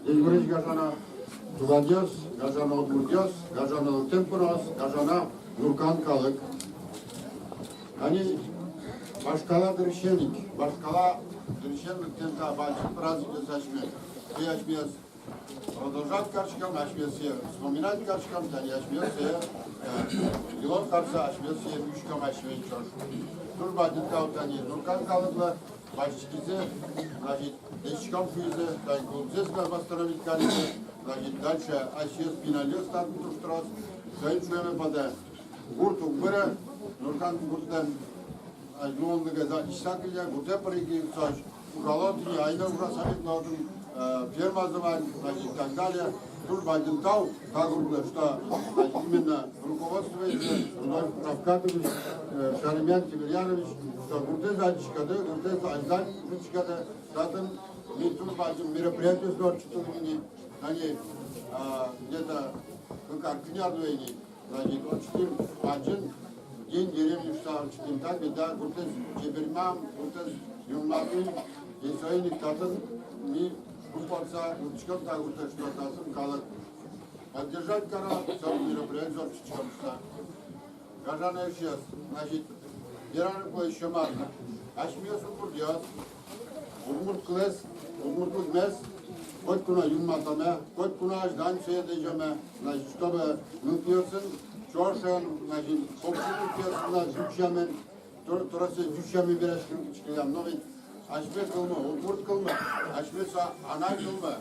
Здесь говорить Гажана Туладьос, Гажана Удмурдьос, Гажана Темпурос, Гажана Нуркан Калык. Они башкала дырщенник, башкала дырщенник тента бачи праздник сачме. Ты ачмес продолжать карчкам, ачмес вспоминать карчкам, тани ачмес Илон карса ачмес бüşкам ачмес чош. Турба дитка тани Нуркан Калыкла башчизе, значит, дечкам физе, дай клубзес бастровить каризе, значит, дальше ачмес пиналес там турштрас, sayın şöyle bada Gurtu bire Nurkan Gurt'tan yoğunluğa da iştakılya Gurt'a parayı saç Uralatı ayna urasamit lazım firmazı var и так далее. Тут один тау, как говорится, что именно руководство Рудольф Равкатович, Шаремян Тимирьянович, что Гурте Зайчикады, Гурте Зайчикады, затем мы тут пойдем мероприятие с 24 имени, они где-то как князуэни, значит, учтим один день деревни штаб, учтим так, да, Гурте Чебермам, Гурте Юмлавин, и свои татын, мы Купаться, учком так вот что тазом калык. Поддержать канал, все мероприятие чечкомста. Гажана исчез, значит, Иран по еще марна. Ашмиос укурдиос, Урмурт клес, Урмурт мес, хоть куна юматаме, хоть куна аж дан сейдежаме, значит, чтобы мы пьесен, чошен, значит, общину пьесен, значит, турасы дючами берешкин кичкилям, но ведь Aşmet kılma, Ulmurt kılma, Aşmetsa anay kılma.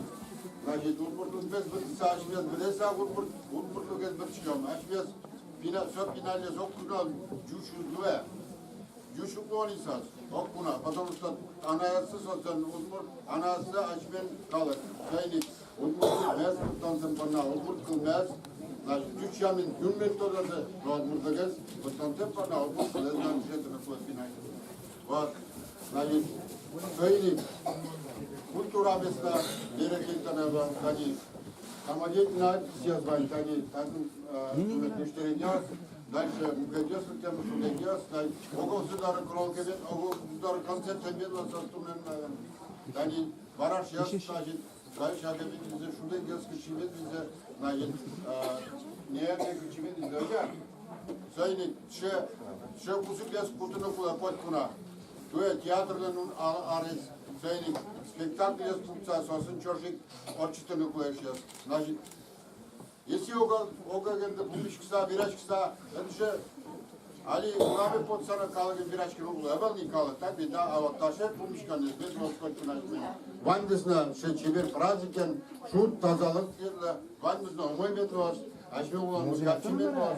Значит, Ulmurt'un bez bıkısa Aşmet bilese Ulmurt'u gez bıkışkam. Aşmet söp binalye sokkuna cüşüzlüve. Cüşüzlü on insas, okkuna. Потому что anayası sosan Ulmurt, anası Aşmet kalır. Şeylik, Ulmurt'un bez bıktansın bana, Ulmurt kılmaz. Значит, cüşyamin günmet odası Ulmurt'u gez bıktansın bana, Ulmurt kılmaz. Jetine koy binalye. Bak, значит, söyleyeyim. Kultura mesela gerekirken hani самодеятельность все звонят, они мüşteriler, дальше mükeddiyorsun temu sürdürüyor, oğul sudarı kurul gibi, oğul sudarı konsept temel ve sastımın, yani baraş yaz, значит, akabinizde şurada göz kışımız bize, значит, neye kışımız bize öyle, söyleyeyim, şu kusuk yaz kurtunu kula, kotkuna, Tuye tiyatrının arız, söyleyeyim, spektakl yaz tutsa, sosun çorşik, orçitini koyuşuyor. Значит, если ога geldi, bulmuş kısa, viraj kısa, önce, Ali, urabı potsana kalıgın viraj kısa, evvel ni kalıg, tabi da, ama taşet bulmuş kanı, bez moskoçun açmayın. Vandısına, çevir praziken, şut, tazalık, vandısına, umay metros, Açma olan muzikatçımız var,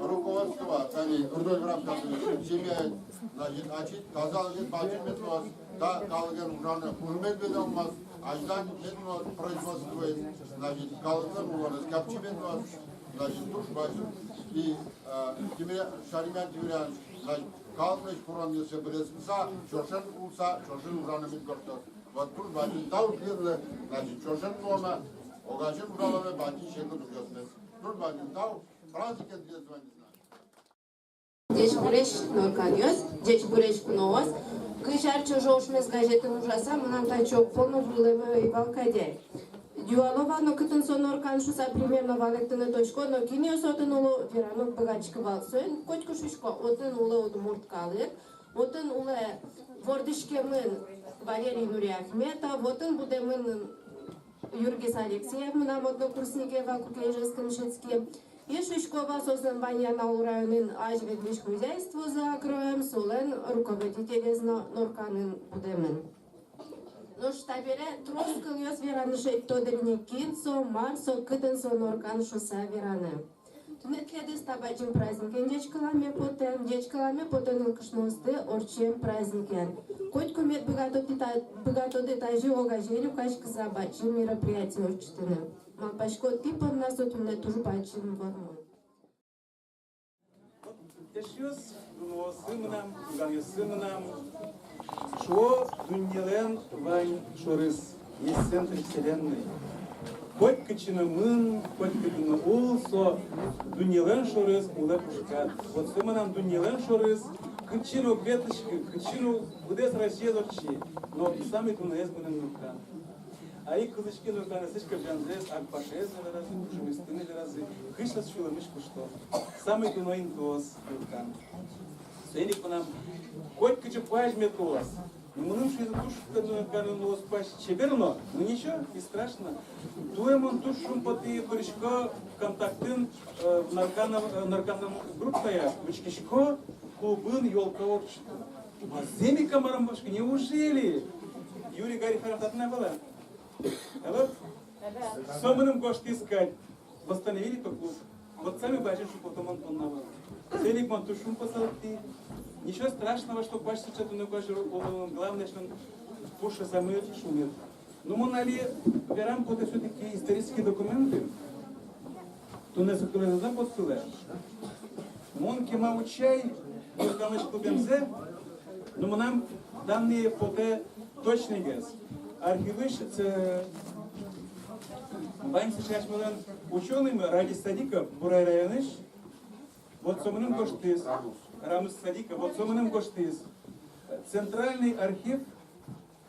rukovodstvo var, yani Rudolf Ravkatович, семья, значит, açık, tazalık, bacımız var, da kalıgın uğranı, hürmet bile olmaz, açdan etmez, производство, значит, kalıgın uğranı, kapçımız var, значит, duş başı, Şarimen Timiren, значит, kalıgın kuranlısı bilesmisa, çoşun ulsa, çoşun uğranı bilgörtür. Вот тут бачын тау кирлі, значит, çoşun olma, ogajın uğraları bacın şekil duruyorsunuz. Deci bureș norcanios, deci bureș cunoos, кышар чожоушмес газетын ужаса, мынам тачок полно вулеме и валкаде. Дюалова, но кытын сон норкан шуса примерно валектыны точко, но кинио сотын улы веранок богачка валсойн, котько шушко, отын улы удмурт калыр, отын улы вордышкемын Валерий Нуриахметов, отын будемын Юргис Алексеев, мынам однокурсники Вакуклежеском-Шецке. И Шишкова создавания на уровне ажведвиж хозяйство закроем, солен руководитель из Норканын будемын. Но штабере троскал ёс вераны шейт тодерне кинцо, марсо, кытын со Норкан шоса вераны. Тунетледы стабачим праздникен, дечкаламе потен илкышносты орчем праздникен. Котько мет богато детажи огажерю качка забачим мероприятие орчитыны. Малпашко типа нас отумне туж бачим вормон. Yaşıyoruz, bunu sığmınam, bunu sığmınam. Şu dünyadan van şorız, есть центр вселенной. Хоть кычынымын, хоть кычыны улсо, дуньялан шорыз улы пушкат. Вот сыманам дуньялан шорыз, кычыну клеточки, кычыну будес Россия зорчи, но самый тунес бунын нукан. Ай кылычки нурканы сышкып жанзес, акпашез разы, кушумистыны разы, кышлас шулымыш кушто. Самый туноин тоз нуркан. Сойник по нам, хоть кычы пажме тоз. Мунун шизы туш нурканы тоз паж чеберно, ну ничего, не страшно. Туемон туш шумпаты коришко контактын нарканом группая, вычкишко клубын ёлковок. Маземи камарамбашка, неужели? Юрий Гарифаров татна была? Вот, соманым кошты искать. Восстановили то клуб. Вот сами бачим, что потом он поннавал. Целик он тушум посалти. Ничего страшного, что пашет что-то на коже. Главное, что он пуша самый шумит. Но мы нали верам это все-таки исторические документы. То не закрывается под сюда. Монки маучай, мы клубем зе. Но мы нам данные фото точный газ. Архивыш Вань сейчас мы ученым ради садика Бурай районыш. Вот соманым коштыз. Рамус садика. Вот соманым коштыз. Центральный архив,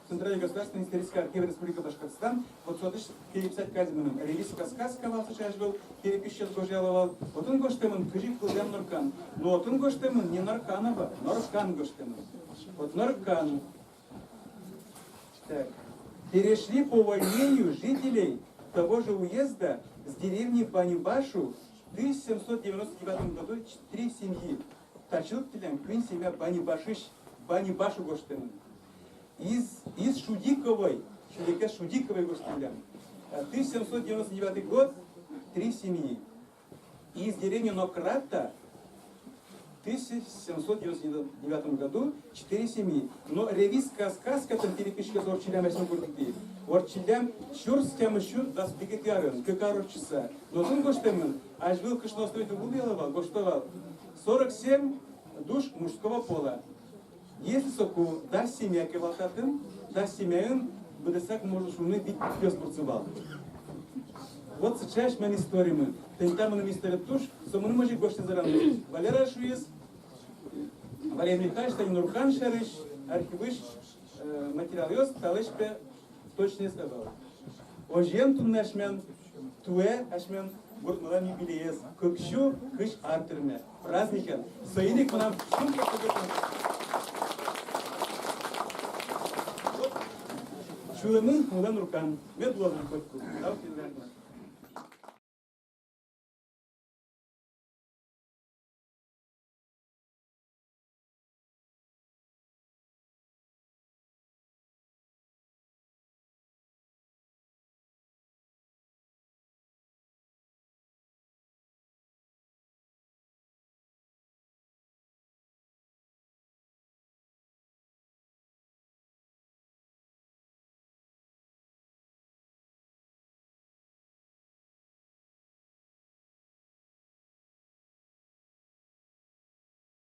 Центральный государственный исторический архив Республики Башкортостан. Вот сюда переписать казиным. Ревизия сказка был сейчас был. Переписчик гожаловал. Вот он коштемын кыжик кылдем Норкан. Но вот он коштемын не Норканова, Норкан коштемын. Вот Норкан. Так. Перешли по увольнению жителей того же уезда с деревни Банибашу в 1799 году 4 семьи. Тачилык телем, квин семья Банибашу гоштемын. Из Шудиковой гоштемын. 1799 год 3 семьи. Из деревни Нократа в 1799 году 4 семьи. Но ревизская сказка там перепишка с Орчилям 8 гурдики. Орчилям чурстям еще дас бегетярен, как часа. Но он гоштемен, аж был кышно стоит убиловал, гоштовал 47 душ мужского пола. Если соку даст семья кевалтатын, даст семьян, будесак может шумный бить пес бурцевал. Вот сейчас мы истории мы. Там мы история туш, что мы можем гости заранее. Валера Шуис, Валерий Михайлович, Нурхан Шарыш, архивыш, материал ёс, талышпе точно сказал. Ожен туннашмен, туэ ашмен, гуртмалан юбилеес, көкшу кыш артырме, праздникен. Соединик мы нам шумка победим. Шулымын, мудан Нурхан, медлозный котку.